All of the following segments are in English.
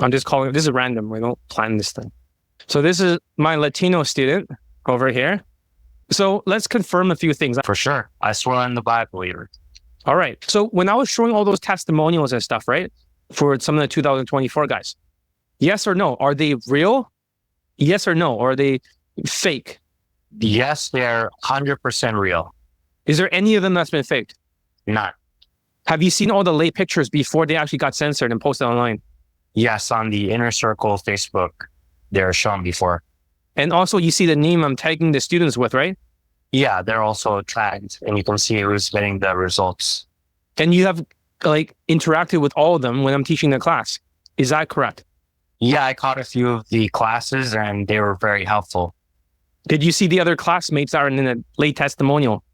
I'm just calling it, this is random. We don't plan this thing. So this is my Latino student over here. So let's confirm a few things. For sure. I swear on the Bible here. All right. So when I was showing all those testimonials and stuff, right, for some of the 2024 guys, yes or no? Are they real? Yes or no? Or are they fake? Yes, they're 100% real. Is there any of them that's been faked? None. Have you seen all the late pictures before they actually got censored and posted online? Yes, on the Inner Circle Facebook, they're shown before. And also you see the name I'm tagging the students with, right? Yeah, they're also tagged, and you can see who's getting the results. And you have like interacted with all of them when I'm teaching the class. Is that correct? Yeah, I caught a few of the classes and they were very helpful. Did you see the other classmates that are in the late testimonial?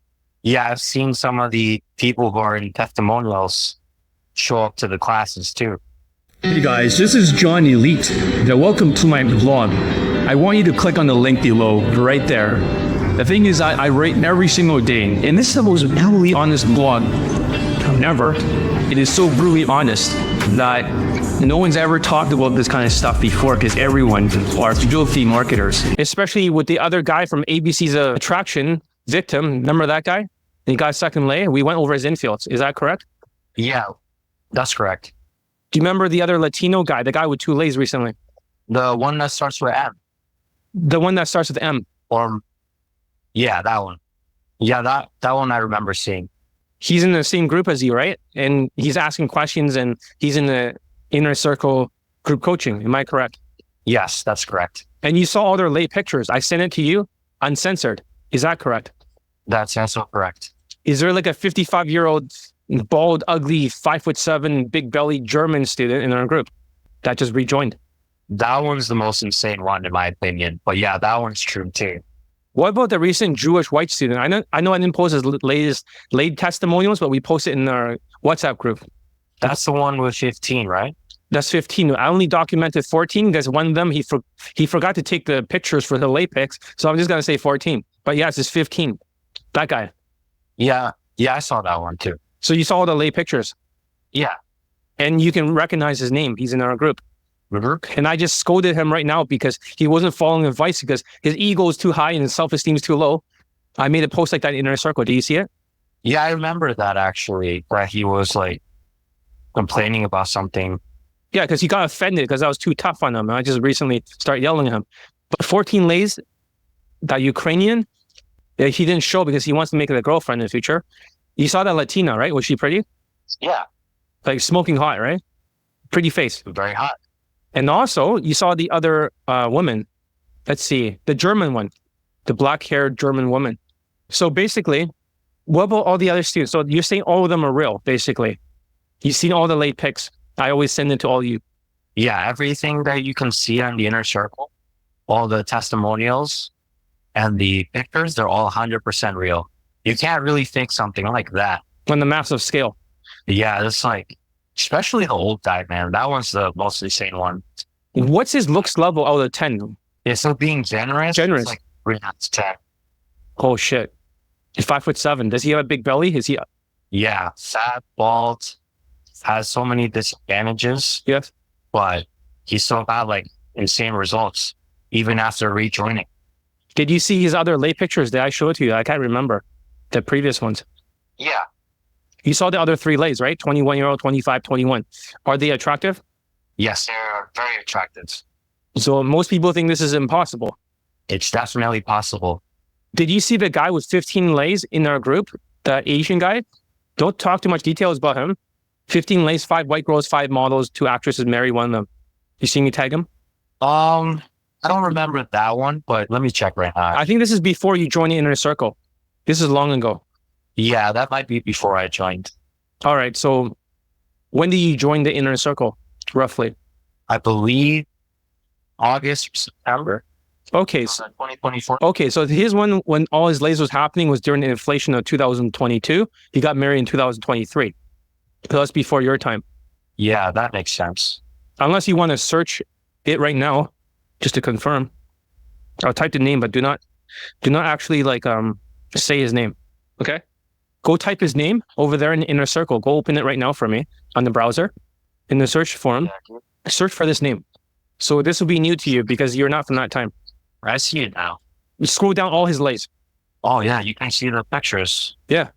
Yeah, I've seen some of the people who are in testimonials show up to the classes too. Hey guys, this is John Elite. Now welcome to my blog. I want you to click on the link below, right there. The thing is, I write every single day, and this is the most brutally honest blog ever. It is so brutally honest that no one's ever talked about this kind of stuff before, because everyone are filthy marketers. Especially with the other guy from ABC's Attraction, Victim. Remember that guy? He got second lay. We went over his infields. Is that correct? Yeah, that's correct. Do you remember the other Latino guy, the guy with 2 lays recently? The one that starts with M. The one that starts with M. Yeah, that one. Yeah, that one I remember seeing. He's in the same group as you, right? And he's asking questions, and he's in the Inner Circle group coaching. Am I correct? Yes, that's correct. And you saw all their late pictures. I sent it to you uncensored. Is that correct? That's also correct. Is there like a 55-year-old bald, ugly, 5'7", big belly German student in our group that just rejoined? That one's the most insane one in my opinion. But yeah, that one's true too. What about the recent Jewish white student? I know I didn't post his latest late testimonials, but we posted in our WhatsApp group. That's the one with 15, right? That's 15. I only documented 14 because one of them, he forgot to take the pictures for the late pics. So I'm just going to say 14. But yes, it's 15. That guy. Yeah, I saw that one too. So you saw all the late pictures? Yeah. And you can recognize his name. He's in our group. And I just scolded him right now because he wasn't following advice because his ego is too high and his self-esteem is too low. I made a post like that in Inner Circle. Do you see it? Yeah, I remember that actually, where he was like complaining about something. Yeah, because he got offended because I was too tough on him. And I just recently started yelling at him. But 14 lays, that Ukrainian, he didn't show because he wants to make it a girlfriend in the future. You saw that Latina, right? Was she pretty? Yeah. Like smoking hot, right? Pretty face. Very hot. And also, you saw the other woman. Let's see, the German one, the black-haired German woman. So basically, what about all the other students? So you're saying all of them are real, basically. You've seen all the late pics. I always send it to all you. Yeah, everything that you can see on the Inner Circle, all the testimonials and the pictures, they're all 100% real. You can't really fake something like that. On the massive scale. Yeah, it's like, especially the old guy, man. That one's the most insane one. What's his looks level out of 10? Yeah, so being generous. It's like 3 out of 10. Oh, shit. He's 5'7". Does he have a big belly? Is he? Yeah, fat, bald, has so many disadvantages. Yes. But he still got like insane results, even after rejoining. Did you see his other late pictures? Did I show it to you? I can't remember the previous ones. Yeah. You saw the other 3 lays, right? 21-year-old, 25, 21. Are they attractive? Yes, they're very attractive. So most people think this is impossible. It's definitely possible. Did you see the guy with 15 lays in our group? The Asian guy? Don't talk too much details about him. 15 lays, 5 white girls, 5 models, 2 actresses, marry one of them. You see me tag him? I don't remember that one, but let me check right now. I think this is before you joined the Inner Circle. This is long ago. Yeah, that might be before I joined. All right. So when did you join the Inner Circle, roughly? I believe August or September. Okay. 2024. Okay. So his one, when all his lays was happening, was during the inflation of 2022. He got married in 2023. So that's before your time. Yeah, that makes sense. Unless you want to search it right now, just to confirm. I'll type the name, but do not actually say his name. Okay? Go type his name over there in the Inner Circle. Go open it right now for me on the browser in the search forum. Search for this name. So this will be new to you because you're not from that time. I see it now. You scroll down all his lays. Oh yeah, you can see the pictures. Yeah.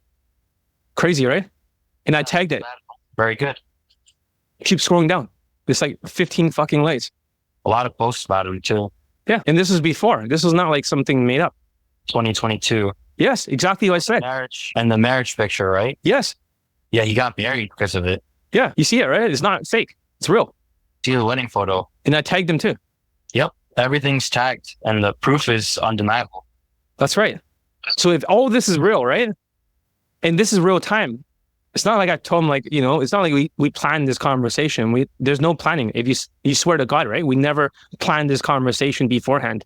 Crazy, right? And I tagged it. Very good. Keep scrolling down. It's like 15 fucking lays. A lot of posts about him too. Yeah. And this was before. This was not like something made up. 2022. Yes, exactly what I said. Marriage and the marriage picture, right? Yes. Yeah, he got married because of it. Yeah. You see it, right? It's not fake. It's real. See the wedding photo. And I tagged him too. Yep. Everything's tagged and the proof is undeniable. That's right. So if all this is real, right? And this is real time. It's not like I told him, like, you know, it's not like we planned this conversation. There's no planning. If you swear to God, right? We never planned this conversation beforehand.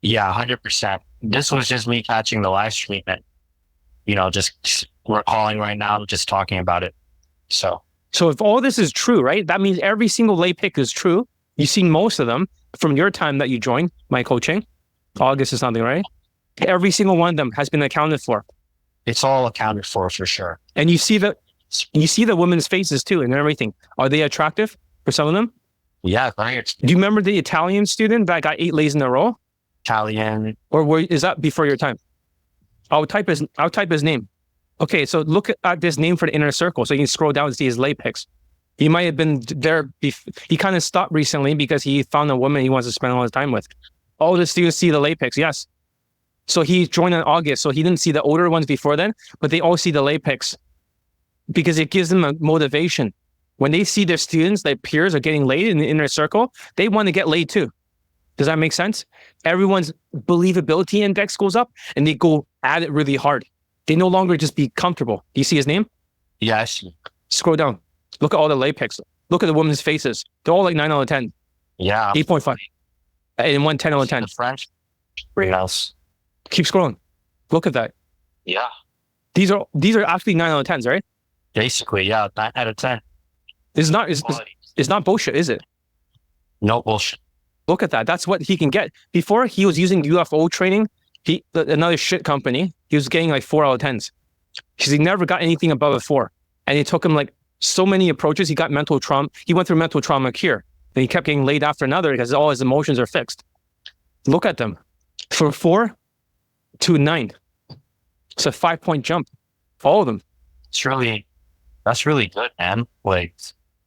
Yeah, 100%. This was just me catching the live stream and, you know, just we're calling right now, just talking about it. So if all this is true, right? That means every single lay pick is true. You've seen most of them from your time that you joined my coaching. August or something, right? Every single one of them has been accounted for. it's all accounted for sure. And you see the women's faces too and everything. Are they attractive for some of them? Yeah, right. Do you remember the Italian student that got 8 lays in a row? Italian. Or is that before your time? I'll type his name. Okay, so look at this name for the inner circle. So you can scroll down and see his lay picks. He might have been there. He kind of stopped recently because he found a woman he wants to spend all his time with. All the students see the lay picks, yes. So he joined in August. So he didn't see the older ones before then, but they all see the lay picks because it gives them a motivation. When they see their students, their peers are getting laid in the inner circle, they want to get laid too. Does that make sense? Everyone's believability index goes up and they go at it really hard. They no longer just be comfortable. Do you see his name? Yes. Scroll down. Look at all the lay picks. Look at the women's faces. They're all like 9 out of 10, Yeah. 8.5, and 1 10 out of 10. The French. Great else. Keep scrolling. Look at that. Yeah. These are actually 9 out of 10s, right? Basically, yeah. 9 out of 10. It's not bullshit, is it? No bullshit. Look at that. That's what he can get. Before, he was using UFO training. Another shit company. He was getting like 4 out of 10s. Because he never got anything above a 4. And it took him like so many approaches. He got mental trauma. He went through mental trauma cure. Then he kept getting laid after another because all his emotions are fixed. Look at them. For 4 to 9. It's a 5-point jump. All of them. That's really good, man. Like,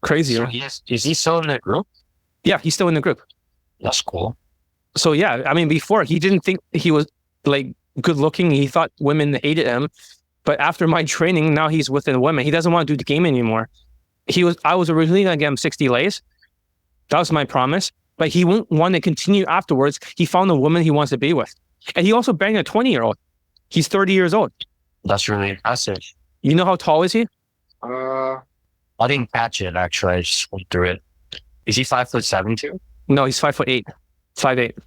Crazy, so right? is he still in the group? Yeah, he's still in the group. That's cool. So yeah, I mean, before he didn't think he was like good looking. He thought women hated him. But after my training, now he's with the women. He doesn't want to do the game anymore. I was originally going to get him 60 lays. That was my promise. But he won't want to continue afterwards. He found a woman he wants to be with. And he also banged a 20-year-old. He's 30 years old. That's really impressive. You know how tall is he? I didn't catch it, actually. I just went through it. Is he 5'7" too? No, he's 5'8", 5'8".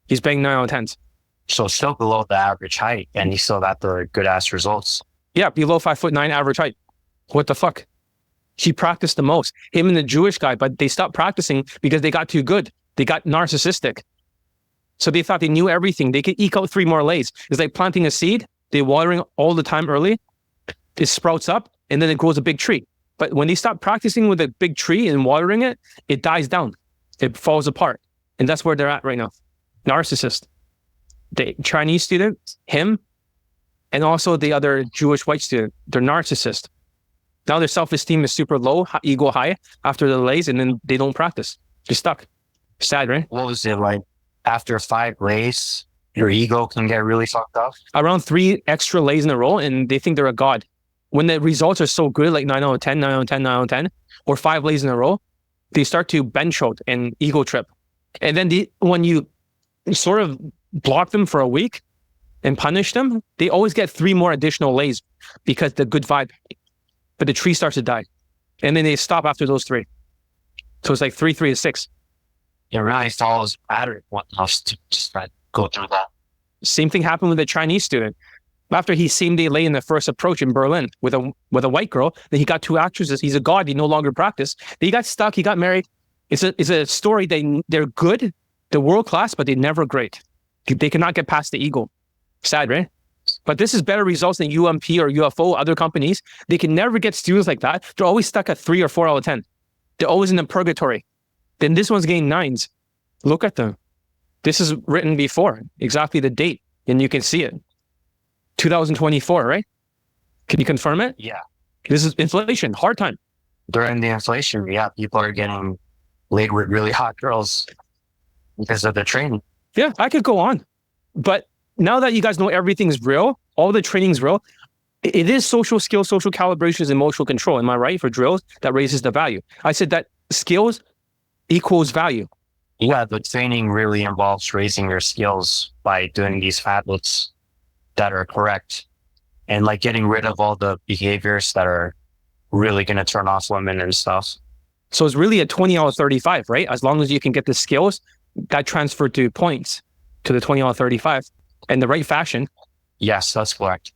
He's banging 9 out of 10s. So still below the average height, and he still got the good ass results. Yeah, below 5'9" average height. What the fuck? He practiced the most. Him and the Jewish guy, but they stopped practicing because they got too good. They got narcissistic. So they thought they knew everything. They could eke out 3 more lays. It's like planting a seed. They're watering all the time early. It sprouts up, and then it grows a big tree. But when they stop practicing with a big tree and watering it, it dies down. It falls apart. And that's where they're at right now. Narcissist. The Chinese student, him, and also the other Jewish white student, they're narcissists. Now their self-esteem is super low, ego high after the lays, and then they don't practice. They're stuck. Sad, right? What was it like? After 5 lays, your ego can get really fucked up? Around 3 extra lays in a row, and they think they're a god. When the results are so good, like 9 out of 10, 9 out of 10, 9 out of 10, or 5 lays in a row, they start to bench out and ego trip. And then when you sort of block them for a week and punish them, they always get 3 more additional lays because the good vibe. But the tree starts to die. And then they stop after those 3. So it's like 3 to 6. You realize all this pattern wants us to just try to go through that. Same thing happened with a Chinese student. After he same-day lay in the first approach in Berlin with a white girl, then he got 2 actresses. He's a god. He no longer practiced. He got stuck. He got married. It's a story. They're good. They're world-class, but they're never great. They cannot get past the ego. Sad, right? But this is better results than UMP or UFO, other companies. They can never get students like that. They're always stuck at 3 or 4 out of 10. They're always in the purgatory. Then this one's getting 9s. Look at them. This is written before, exactly the date, and you can see it. 2024, right? Can you confirm it? Yeah. This is inflation, hard time. During the inflation, yeah, people are getting laid with really hot girls because of the training. Yeah, I could go on. But now that you guys know everything's real, all the training's real, it is social skills, social calibrations, emotional control. Am I right? For drills, that raises the value. I said that skills equals value. Yeah, the training really involves raising your skills by doing these habits that are correct and like getting rid of all the behaviors that are really going to turn off women and stuff. So it's really a 20 out of 35, right? As long as you can get the skills, that transfer to points to the 20 out of 35 in the right fashion. Yes, that's correct.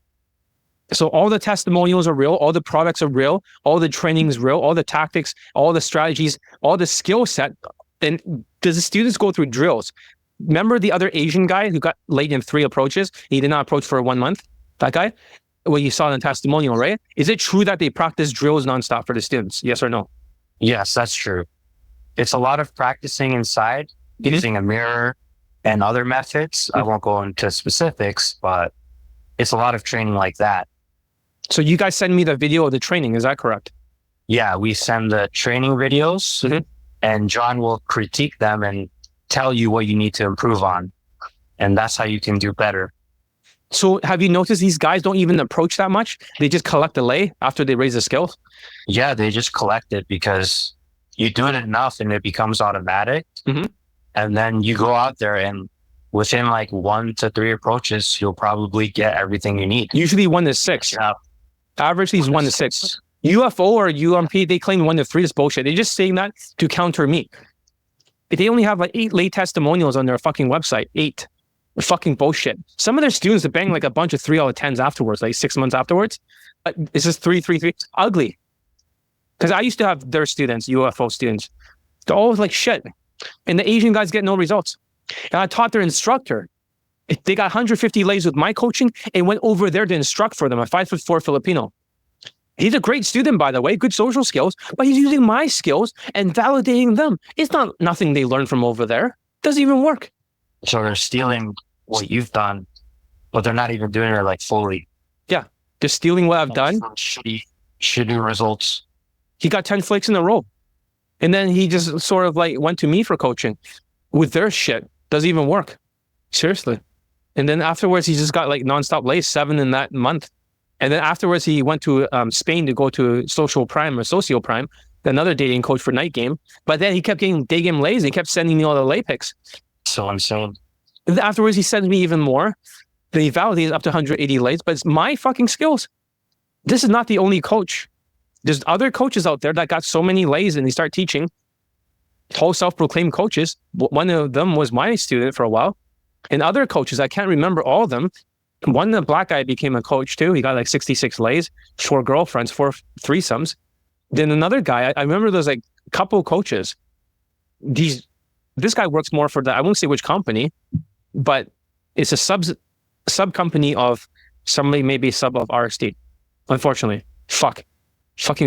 So all the testimonials are real, all the products are real, all the training is real, all the tactics, all the strategies, all the skill set. And does the students go through drills? Remember the other Asian guy who got laid in 3 approaches? He did not approach for 1 month. That guy? Well, you saw in the testimonial, right? Is it true that they practice drills nonstop for the students? Yes or no? Yes, that's true. It's a lot of practicing inside, using a mirror and other methods. I won't go into specifics, but it's a lot of training like that. So you guys send me the video of the training, is that correct? Yeah, we send the training videos and John will critique them and tell you what you need to improve on. And that's how you can do better. So have you noticed these guys don't even approach that much? They just collect the lay after they raise the skills? Yeah, they just collect it because you do it enough and it becomes automatic. And then you go out there and within like 1 to 3 approaches, you'll probably get everything you need. Usually 1 to 6. Yeah. Averagely is 1 to 6. UFO or UMP, they claim 1 to 3 is bullshit. They're just saying that to counter me. They only have like 8 lay testimonials on their fucking website. 8. Fucking bullshit. Some of their students are bang like a bunch of 3 out of 10s afterwards, like 6 months afterwards. It's just 3, 3, 3. Ugly. Because I used to have their students, UFO students. They're all like shit. And the Asian guys get no results. And I taught their instructor. They got 150 lays with my coaching and went over there to instruct for them, a 5'4" Filipino. He's a great student, by the way, good social skills, but he's using my skills and validating them. It's not nothing they learned from over there. Doesn't even work. So they're stealing what you've done, but they're not even doing it like fully. Yeah, they're stealing what I've done. Shitty results. He got 10 flakes in a row. And then he just sort of like went to me for coaching with their shit. Doesn't even work. Seriously. And then afterwards, he just got like nonstop lays, 7 in that month. And then afterwards, he went to Spain to go to Social Prime or Socio Prime, another dating coach for night game. But then he kept getting day game lays and he kept sending me all the lay pics. So insane. And then afterwards, he sends me even more. Then he validates up to 180 lays, but it's my fucking skills. This is not the only coach. There's other coaches out there that got so many lays and they start teaching. Whole self-proclaimed coaches. One of them was my student for a while. And other coaches, I can't remember all of them. One, the black guy became a coach too. He got like 66 lays, 4 girlfriends, 4 threesomes. Then another guy, I remember there's like a couple coaches. This guy works more for I won't say which company, but it's a sub company of somebody, maybe sub of RST. Unfortunately, fucking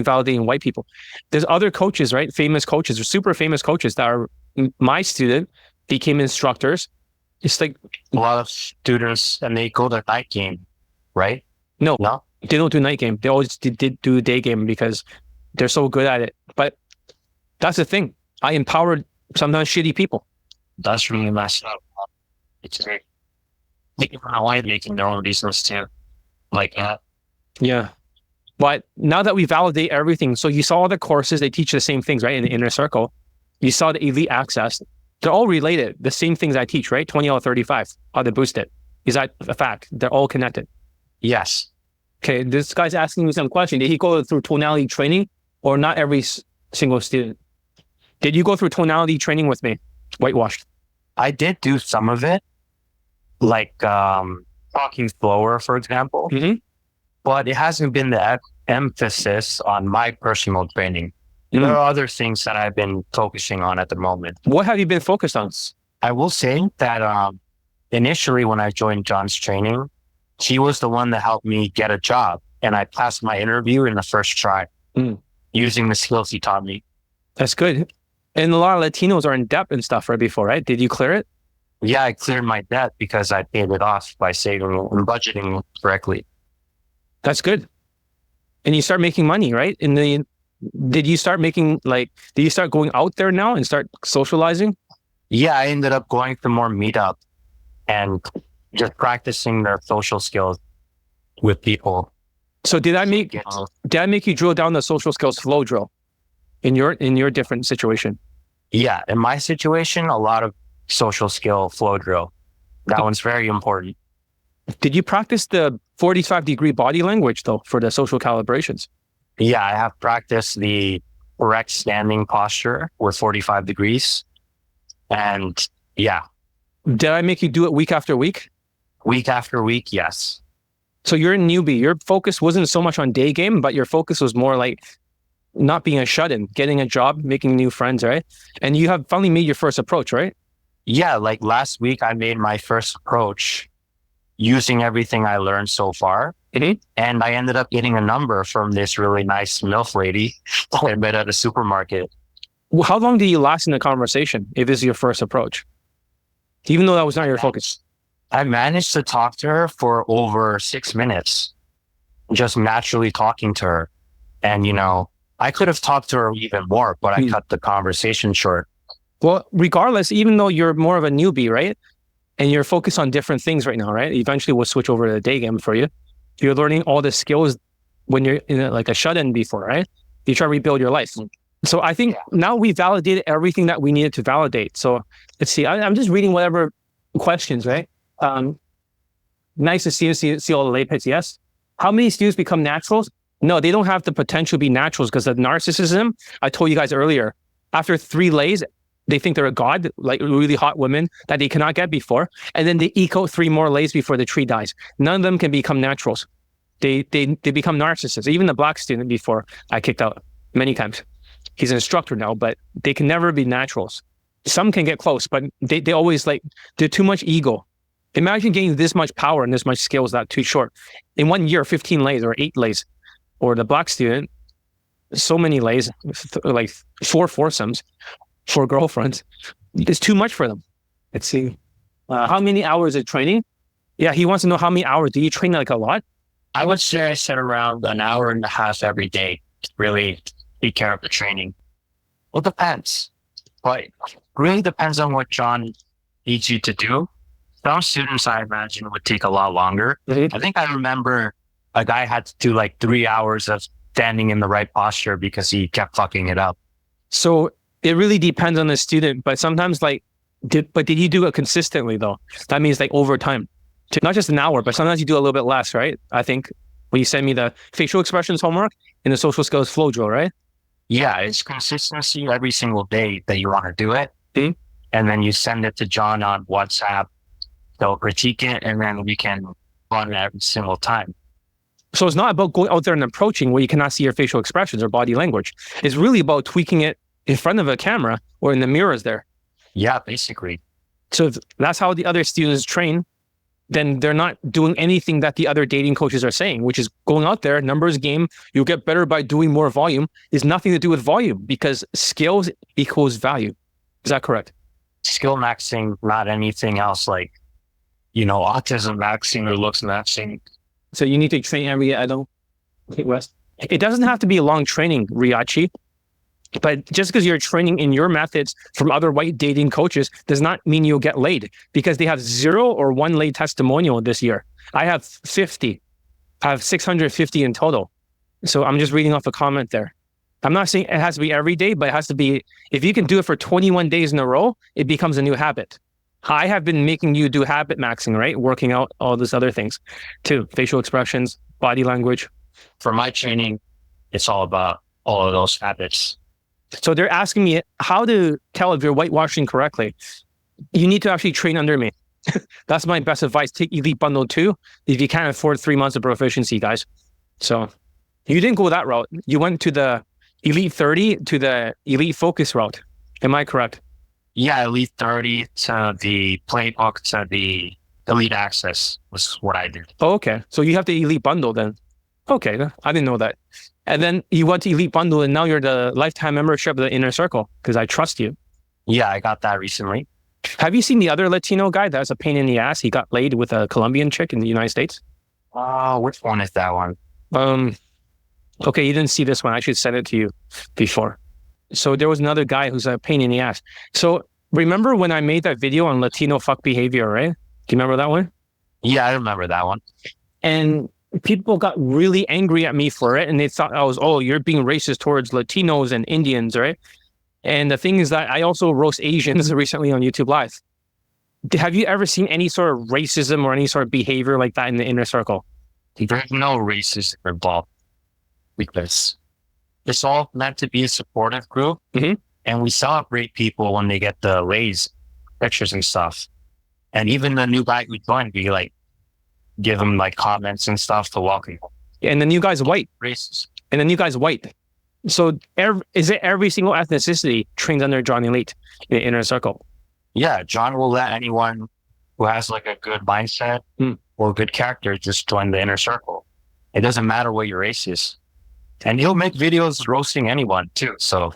validating white people. There's other coaches, right? Famous coaches or super famous coaches that are my student, became instructors. It's like a lot of students and they go to night game, right? No, they don't do night game. They always did do day game because they're so good at it. But that's the thing. I empowered sometimes shitty people. That's really messed up. It's great. How I'm making their own business too. Like that. Yeah. But now that we validate everything, so you saw all the courses, they teach the same things, right? In the inner circle. You saw the elite access. They're all related. The same things I teach, right? 20 out of 35, how to boost it. Is that a fact? They're all connected. Yes. Okay, this guy's asking me some question. Did he go through tonality training or not every single student? Did you go through tonality training with me? Whitewashed. I did do some of it, like talking slower, for example. But it hasn't been the emphasis on my personal training. There are other things that I've been focusing on at the moment. What have you been focused on? I will say that initially when I joined John's training, he was the one that helped me get a job. And I passed my interview in the first try using the skills he taught me. That's good. And a lot of Latinos are in debt and stuff right before, right? Did you clear it? Yeah, I cleared my debt because I paid it off by saving and budgeting correctly. That's good. And you start making money, right? Did you start going out there now and start socializing? Yeah, I ended up going to more meetup and just practicing the social skills with people. So did I make you drill down the social skills flow drill in your different situation? Yeah, in my situation, a lot of social skill flow drill. That one's very important. Did you practice the 45-degree body language though for the social calibrations? Yeah, I have practiced the correct standing posture with 45 degrees. And yeah. Did I make you do it week after week? Week after week, yes. So you're a newbie. Your focus wasn't so much on day game, but your focus was more like not being a shut-in, getting a job, making new friends, right? And you have finally made your first approach, right? Yeah, like last week, I made my first approach using everything I learned so far. Mm-hmm. And I ended up getting a number from this really nice MILF lady I met at a supermarket. Well, how long did you last in the conversation if this is your first approach? Even though that was not your focus. I managed to talk to her for over 6 minutes, just naturally talking to her. And, I could have talked to her even more, but I cut the conversation short. Well, regardless, even though you're more of a newbie, right? And you're focused on different things right now, right? Eventually we'll switch over to the day game for you. You're learning all the skills when you're in a shut-in before, right? You try to rebuild your life. So I think now we validated everything that we needed to validate. So let's see, I'm just reading whatever questions, right? Nice to see all the lay pits, yes. How many students become naturals? No, they don't have the potential to be naturals because of narcissism. I told you guys earlier, after 3 lays, they think they're a god, like really hot women that they cannot get before. And then they eke out 3 more lays before the tree dies. None of them can become naturals. They become narcissists. Even the black student before I kicked out many times. He's an instructor now, but they can never be naturals. Some can get close, but they always they're too much ego. Imagine getting this much power and this much skills that too short. In 1 year, 15 lays or 8 lays. Or the black student, so many lays, like 4 foursomes, 4 girlfriends. It's too much for them. Let's see. How many hours of training? Yeah, he wants to know how many hours. Do you train a lot? I would say I set around an hour and a half every day to really take care of the training. Well, depends. But really depends on what John needs you to do. Some students, I imagine, would take a lot longer. Mm-hmm. I think I remember a guy had to do 3 hours of standing in the right posture because he kept fucking it up. So it really depends on the student, but sometimes did you do it consistently though? That means over time, not just an hour, but sometimes you do a little bit less, right? I think when you send me the facial expressions homework and the social skills flow drill, right? Yeah, it's consistency every single day that you want to do it. Mm-hmm. And then you send it to John on WhatsApp. They'll critique it and then we can run it every single time. So it's not about going out there and approaching where you cannot see your facial expressions or body language. It's really about tweaking it in front of a camera or in the mirrors there. Yeah, basically. So if that's how the other students train, then they're not doing anything that the other dating coaches are saying, which is going out there, numbers game, you'll get better by doing more volume. Is nothing to do with volume because skills equals value. Is that correct? Skill maxing, not anything else autism maxing or looks maxing. So you need to train every West. It doesn't have to be a long training, Riachi. But just because you're training in your methods from other white dating coaches does not mean you'll get laid because they have 0 or 1 laid testimonial this year. I have 50. I have 650 in total. So I'm just reading off a comment there. I'm not saying it has to be every day, but it has to be, if you can do it for 21 days in a row, it becomes a new habit. I have been making you do habit maxing, right? Working out, all these other things too. Facial expressions, body language. For my training, it's all about all of those habits. So they're asking me how to tell if you're whitewashing correctly. You need to actually train under me. That's my best advice. Take Elite Bundle 2 if you can't afford 3 months of proficiency, guys. So you didn't go that route. You went to the Elite 30 to the Elite Focus route. Am I correct? Yeah, Elite 30 to the Playbook to the Elite Access was what I did. Oh, okay. So you have the Elite Bundle then. Okay, I didn't know that. And then you went to Elite Bundle, and now you're the lifetime membership of the Inner Circle because I trust you. Yeah, I got that recently. Have you seen the other Latino guy that's a pain in the ass? He got laid with a Colombian chick in the United States. Which one is that one? Okay, you didn't see this one. I should send it to you before. So there was another guy who's a pain in the ass. So remember when I made that video on Latino fuck behavior, right? Do you remember that one? Yeah, I remember that one. And people got really angry at me for it. And they thought I was, oh, you're being racist towards Latinos and Indians, right? And the thing is that I also roast Asians recently on YouTube Live. Have you ever seen any sort of racism or any sort of behavior like that in the Inner Circle? There's no racism involved because it's all meant to be a supportive group. Mm-hmm. And we celebrate people when they get the lays, pictures and stuff. And even the new guy who joined, we like give him like comments and stuff to welcome. And the new guy's white. Racist. And the new guy's white. So is it every single ethnicity trained under John Elite in the Inner Circle? Yeah, John will let anyone who has like a good mindset or good character just join the Inner Circle. It doesn't matter what your race is. And he'll make videos roasting anyone too. So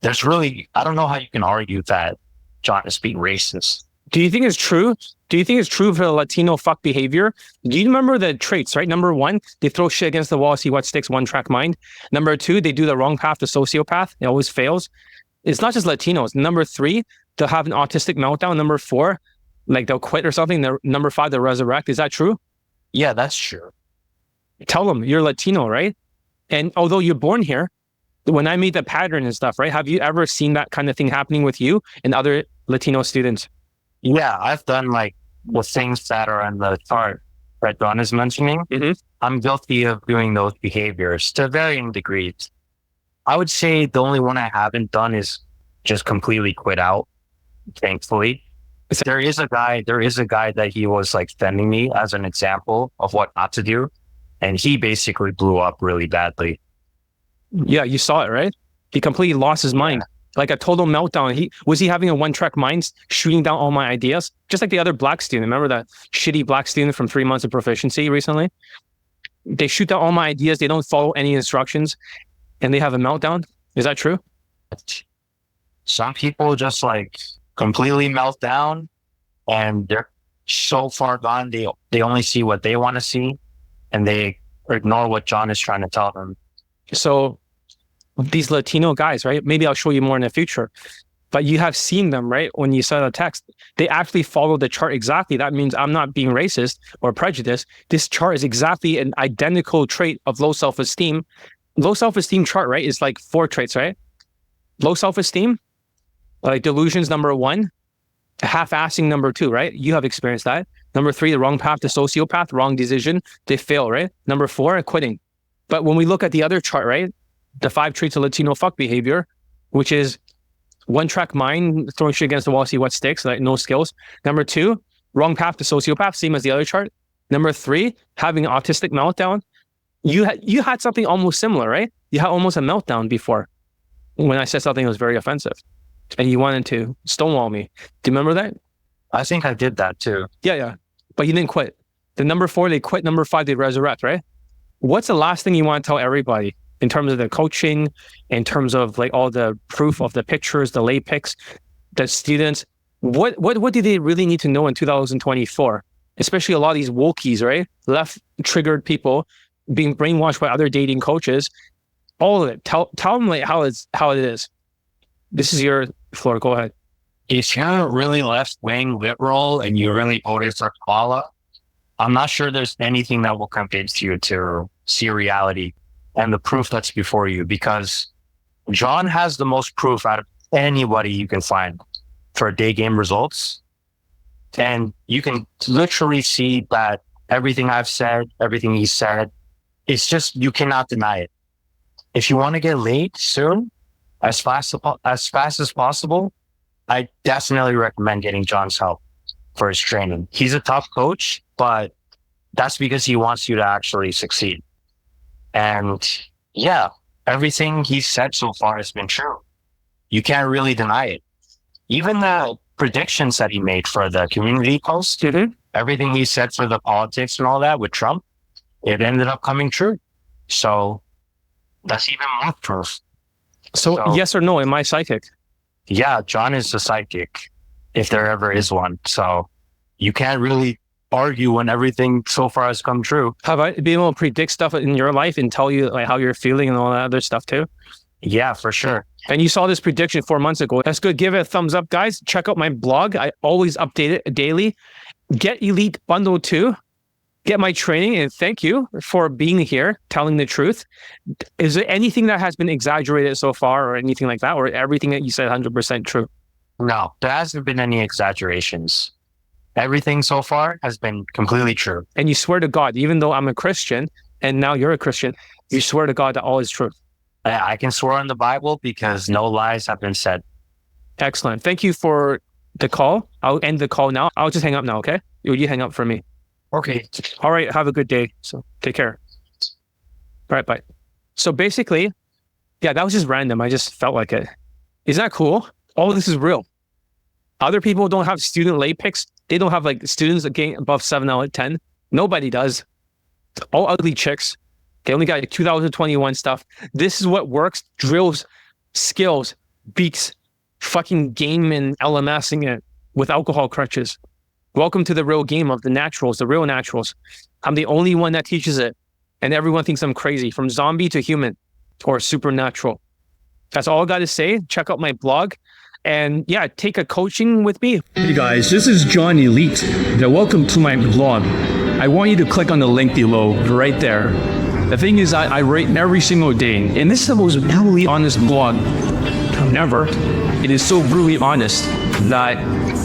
there's really, I don't know how you can argue that John is being racist. Do you think it's true? Do you think it's true for the Latino fuck behavior? Do you remember the traits, right? Number one, they throw shit against the wall, see what sticks, one track mind. Number two, they do the wrong path to sociopath. It always fails. It's not just Latinos. Number three, they'll have an autistic meltdown. Number four, like they'll quit or something. Number five, they'll resurrect. Is that true? Yeah, that's true. Tell them you're Latino, right? And although you're born here, when I made the pattern and stuff, right? Have you ever seen that kind of thing happening with you and other Latino students? Yeah, I've done like the things that are on the chart that John is mentioning. Mm-hmm. I'm guilty of doing those behaviors to varying degrees. I would say the only one I haven't done is just completely quit out, thankfully. There is a guy that he was like sending me as an example of what not to do. And he basically blew up really badly. Yeah, you saw it, right? He completely lost his mind. Like a total meltdown. Was he having a one-track mind, shooting down all my ideas? Just like the other black student. Remember that shitty black student from 3 months of proficiency recently? They shoot down all my ideas. They don't follow any instructions and they have a meltdown. Is that true? Some people just like completely melt down and they're so far gone. They only see what they want to see and they ignore what John is trying to tell them. So these Latino guys, right? Maybe I'll show you more in the future, but you have seen them, right? When you saw the text, they actually follow the chart exactly. That means I'm not being racist or prejudiced. This chart is exactly an identical trait of low self-esteem. Low self-esteem chart, right? Is like 4 traits, right? Low self-esteem, like delusions, number 1, half-assing, number 2, right? You have experienced that. Number 3, the wrong path to sociopath, wrong decision. They fail, right? Number 4, quitting. But when we look at the other chart, right? The 5 traits of Latino fuck behavior, which is one-track mind, throwing shit against the wall, see what sticks, like no skills. Number 2, wrong path to sociopath, same as the other chart. Number 3, having an autistic meltdown. You had something almost similar, right? You had almost a meltdown before when I said something that was very offensive and you wanted to stonewall me. Do you remember that? I think I did that too. Yeah. But you didn't quit. The number 4, they quit. Number 5, they resurrect, right? What's the last thing you want to tell everybody in terms of the coaching, in terms of like all the proof of the pictures, the lay pics, the students? What do they really need to know in 2024? Especially a lot of these wokies, right? Left triggered people being brainwashed by other dating coaches. All of it. Tell them like how it is. This is your floor. Go ahead. If you're really left-wing liberal and you really voted for Kamala, I'm not sure there's anything that will convince you to see reality and the proof that's before you, because John has the most proof out of anybody you can find for day game results. And you can literally see that everything I've said, everything he said, it's just, you cannot deny it. If you want to get laid soon, as fast as possible, I definitely recommend getting John's help for his training. He's a tough coach, but that's because he wants you to actually succeed. And yeah, everything he said so far has been true. You can't really deny it. Even the predictions that he made for the community post, everything he said for the politics and all that with Trump, it ended up coming true. So that's even more proof. So yes or no, am I psychic? Yeah, John is a psychic, if there ever is one. So you can't really argue when everything so far has come true. Have I been able to predict stuff in your life and tell you like how you're feeling and all that other stuff too? Yeah, for sure. And you saw this prediction 4 months ago. That's good. Give it a thumbs up, guys. Check out my blog. I always update it daily. Get Elite Bundle 2. Get my training. And thank you for being here, telling the truth. Is there anything that has been exaggerated so far or anything like that? Or everything that you said 100% true? No, there hasn't been any exaggerations. Everything so far has been completely true. And you swear to God, even though I'm a Christian and now you're a Christian, you swear to God that all is true. I can swear on the Bible because no lies have been said. Excellent. Thank you for the call. I'll end the call now. I'll just hang up now, okay? You hang up for me. Okay. All right. Have a good day. So take care. All right. Bye. So basically, yeah, that was just random. I just felt like it. Isn't that cool? All this is real. Other people don't have student lay picks. They don't have like students that gain above 7 out of 10. Nobody does. All ugly chicks. They only got like 2021 stuff. This is what works. Drills, skills, beats, fucking game and LMSing it with alcohol crutches. Welcome to the real game of the naturals, the real naturals. I'm the only one that teaches it. And everyone thinks I'm crazy, from zombie to human or supernatural. That's all I got to say. Check out my blog. And yeah, take a coaching with me. Hey guys, this is John Elite. Welcome to my blog. I want you to click on the link below, right there. The thing is, I write every single day, and this is the most brutally honest blog ever. It is so brutally honest that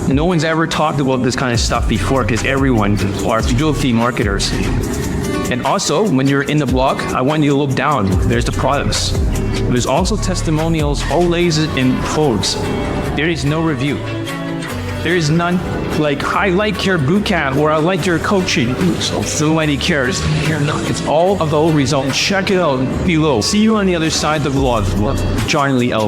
no one's ever talked about this kind of stuff before, because everyone are filthy marketers. And also, when you're in the blog, I want you to look down. There's the products. There's also testimonials, olays, and codes. There is no review. There is none like, I like your bootcamp or I like your coaching. So nobody cares. It's all of those results. Check it out below. See you on the other side of the vlog. John Lee L.